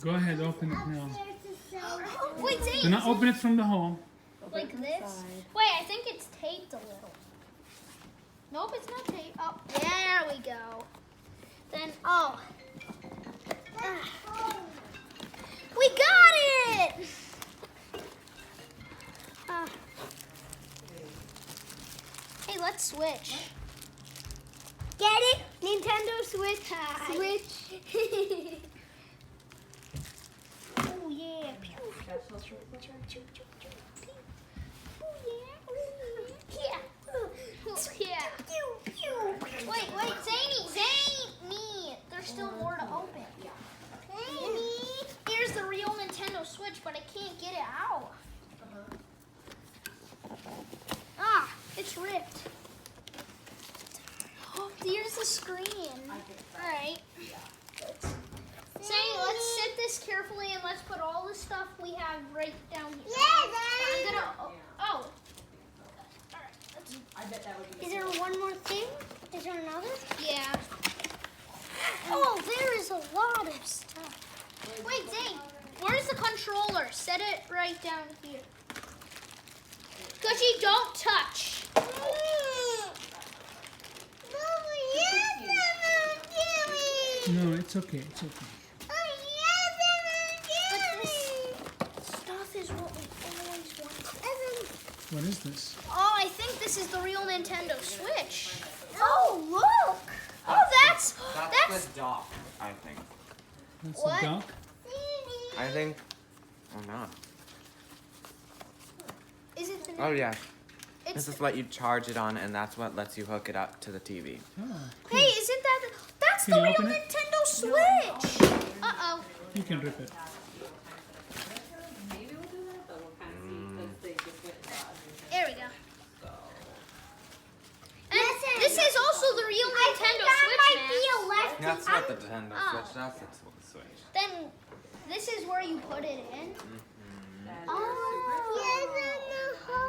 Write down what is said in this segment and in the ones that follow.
Go ahead, open it now. Wait, Zane. Do not open it from the hole. Like this? Wait, I think it's taped a little. Nope, it's not taped. Oh, there we go. Then, oh. We got it! Hey, let's switch. Get it? Nintendo Switch. Switch. Oh, yeah. Wait, Zany, there's still more to open. Here's the real Nintendo Switch, but I can't get it out. Ah, it's ripped. Oh, here's the screen. All right. Zany, let's set this carefully and let's put all the stuff we have right down here. I'm gonna. Oh. I bet that would be. Is there one more thing? Is there another? Yeah. Oh, there is a lot of stuff. Wait, Zane, where's the controller? Set it right down here. Cushy, don't touch. No, it's okay. It's okay. But this stuff is what we always wanted. What is this? Oh, I think this is the real Nintendo Switch. Oh, look! Oh, that's the dock, I think. That's What? a dock? I think. Oh no. Is it the? Oh yeah. It's, This is what you charge it on, and that's what lets you hook it up to the TV. Oh, cool. hey, isn't that that's Can the you real open it? Nintendo Switch? Uh-oh. You can rip it. Maybe we'll do that, but we'll kind of see because they just went bad. There we go. And this is also the real Nintendo Switch, man. That's not the Nintendo Switch. That's the Switch. Then this is where you put it in.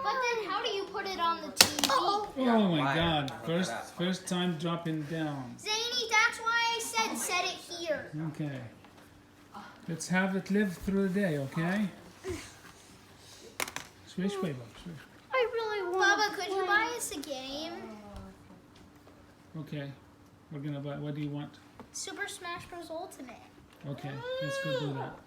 But then how do you put it on the TV? Oh my wire. God! Look at that. First time dropping down. Zany, that's why I said set it here. Okay. Let's have it live through the day, okay? Swish, way, Bob. Swish. I really want. Baba, could you buy us a game? Okay. We're gonna buy. What do you want? Super Smash Bros. Ultimate. Okay. Let's go do that.